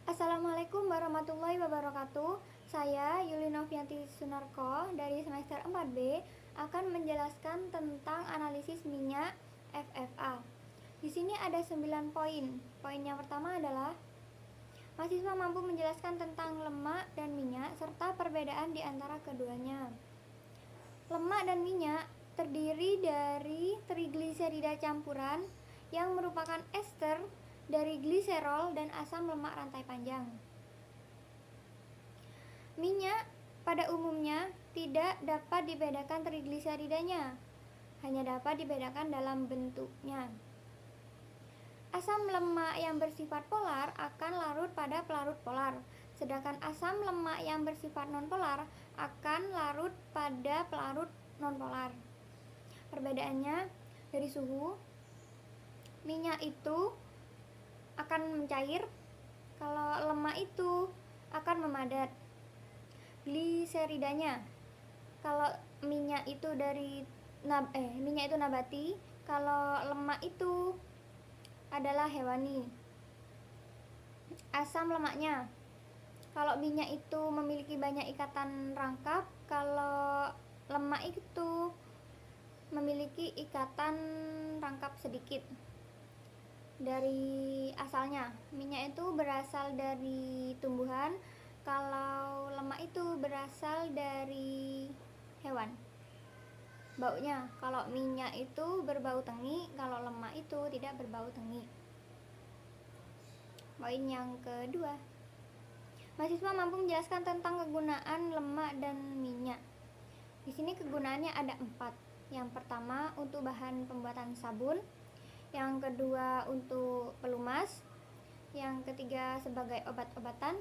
Assalamualaikum warahmatullahi wabarakatuh. Saya Yuli Novianti Sunarko dari semester 4B akan menjelaskan tentang analisis minyak FFA. Di sini ada 9 poin. Poin yang pertama adalah mahasiswa mampu menjelaskan tentang lemak dan minyak serta perbedaan di antara keduanya. Lemak dan minyak terdiri dari trigliserida campuran yang merupakan ester dari gliserol dan asam lemak rantai panjang. Minyak pada umumnya tidak dapat dibedakan trigliseridanya, hanya dapat dibedakan dalam bentuknya. Asam lemak yang bersifat polar akan larut pada pelarut polar, sedangkan asam lemak yang bersifat nonpolar akan larut pada pelarut nonpolar. Perbedaannya dari suhu, minyak itu akan mencair, kalau lemak itu akan memadat. Gliseridanya, kalau minyak itu nabati, kalau lemak itu adalah hewani. Asam lemaknya, kalau minyak itu memiliki banyak ikatan rangkap, kalau lemak itu memiliki ikatan rangkap sedikit. Dari asalnya, minyak itu berasal dari tumbuhan, kalau lemak itu berasal dari hewan. Baunya, kalau minyak itu berbau tengi, kalau lemak itu tidak berbau tengi. Poin yang kedua, mahasiswa mampu menjelaskan tentang kegunaan lemak dan minyak. Di sini kegunaannya ada 4. Yang pertama untuk bahan pembuatan sabun, yang kedua untuk pelumas, yang ketiga sebagai obat-obatan,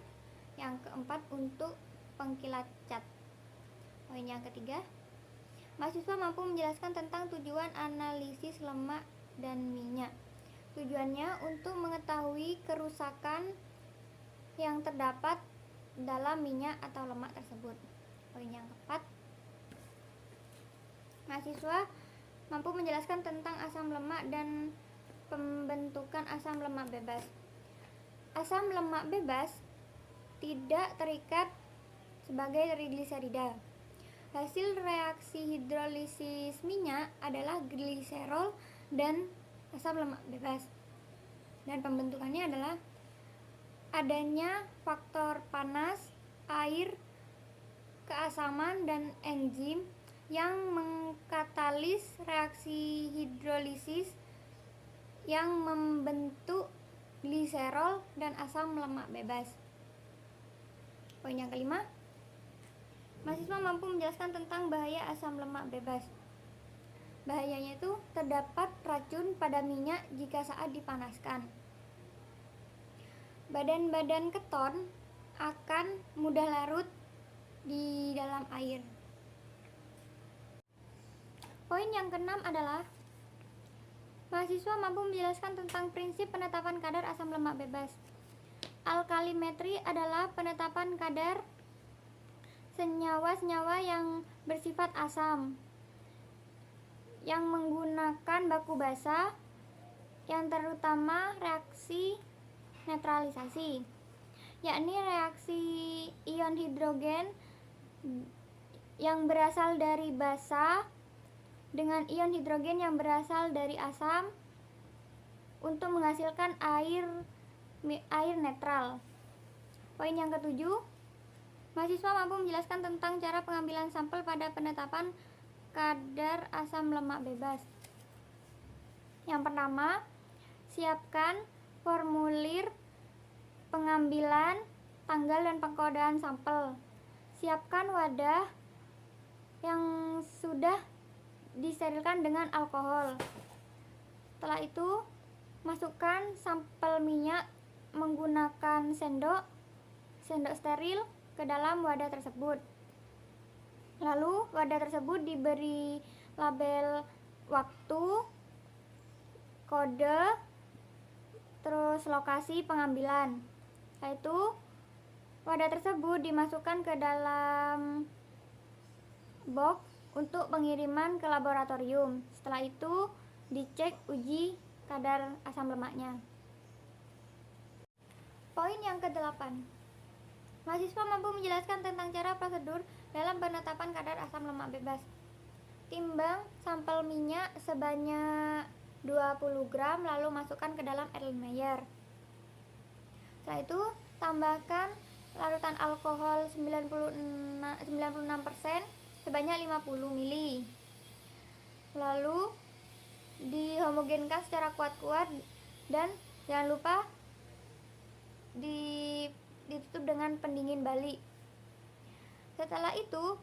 yang keempat untuk pengkilat cat. Poin yang ketiga, mahasiswa mampu menjelaskan tentang tujuan analisis lemak dan minyak. Tujuannya untuk mengetahui kerusakan yang terdapat dalam minyak atau lemak tersebut. Poin yang keempat, mahasiswa mampu menjelaskan tentang asam lemak dan pembentukan asam lemak bebas. Asam lemak bebas tidak terikat sebagai trigliserida. Hasil reaksi hidrolisis minyak adalah gliserol dan asam lemak bebas. Dan pembentukannya adalah adanya faktor panas, air, keasaman, dan enzim yang mengkatalis reaksi hidrolisis yang membentuk gliserol dan asam lemak bebas. Poin yang kelima, mahasiswa mampu menjelaskan tentang bahaya asam lemak bebas. Bahayanya itu terdapat racun pada minyak jika saat dipanaskan. Badan-badan keton akan mudah larut di dalam air. Poin yang keenam adalah mahasiswa mampu menjelaskan tentang prinsip penetapan kadar asam lemak bebas. Alkalimetri adalah penetapan kadar senyawa-senyawa yang bersifat asam yang menggunakan baku basa, yang terutama reaksi netralisasi, yakni reaksi ion hidrogen yang berasal dari basa dengan ion hidrogen yang berasal dari asam untuk menghasilkan air netral. Poin yang ketujuh, mahasiswa mampu menjelaskan tentang cara pengambilan sampel pada penetapan kadar asam lemak bebas. Yang pertama, siapkan formulir pengambilan, tanggal, dan pengkodean sampel. Siapkan wadah yang sudah disterilkan dengan alkohol. Setelah itu, masukkan sampel minyak menggunakan sendok steril ke dalam wadah tersebut. Lalu wadah tersebut diberi label waktu, kode, terus lokasi pengambilan. Setelah itu wadah tersebut dimasukkan ke dalam box untuk pengiriman ke laboratorium. Setelah itu dicek uji kadar asam lemaknya. Poin yang ke-8. Mahasiswa mampu menjelaskan tentang cara prosedur dalam penetapan kadar asam lemak bebas. Timbang sampel minyak sebanyak 20 gram lalu masukkan ke dalam Erlenmeyer. Setelah itu tambahkan larutan alkohol 96% sebanyak 50 ml. Lalu dihomogenkan secara kuat-kuat dan jangan lupa ditutup dengan pendingin balik. Setelah itu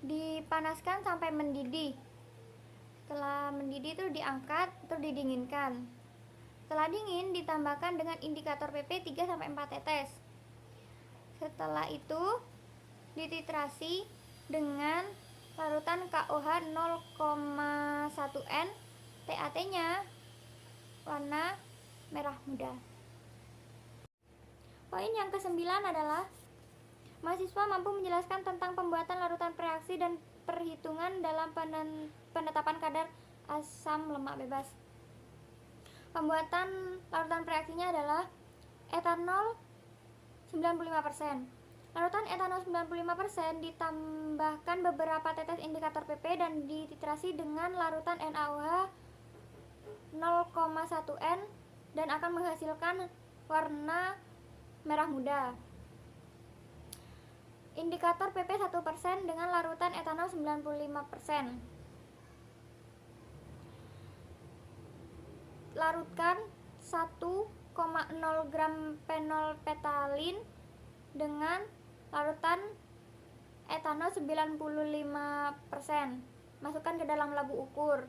dipanaskan sampai mendidih. Setelah mendidih itu diangkat terus didinginkan. Setelah dingin ditambahkan dengan indikator PP 3-4 tetes. Setelah itu dititrasi dengan larutan KOH 0,1 N, TAT-nya warna merah muda. Poin yang ke-9 adalah mahasiswa mampu menjelaskan tentang pembuatan larutan reaksi dan perhitungan dalam penetapan kadar asam lemak bebas. Pembuatan larutan reaksinya adalah etanol 95%. Larutan etanol 95% ditambahkan beberapa tetes indikator PP dan dititrasi dengan larutan NaOH 0,1 N dan akan menghasilkan warna merah muda. Indikator PP 1% dengan larutan etanol 95%. Larutkan 1,0 gram fenolphthalein dengan larutan etanol 95%. Masukkan ke dalam labu ukur.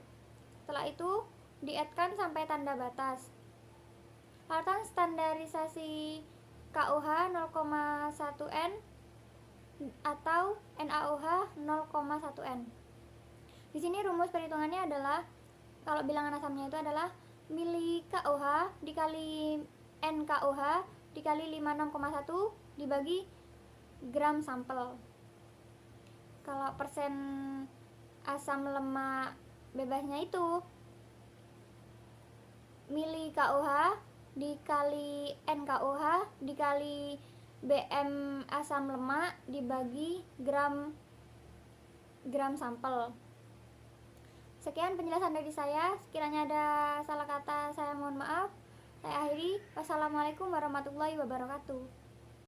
Setelah itu dietkan sampai tanda batas. Larutan standarisasi KOH 0,1 N atau NaOH 0,1 N. Di sini rumus perhitungannya adalah kalau bilangan asamnya itu adalah mili KOH dikali NKOH dikali 56,1 dibagi gram sampel. Kalau persen asam lemak bebasnya itu mili KOH dikali NKOH dikali BM asam lemak dibagi gram sampel. Sekian penjelasan dari saya. Sekiranya ada salah kata saya mohon maaf. Saya akhiri. Wassalamualaikum warahmatullahi wabarakatuh.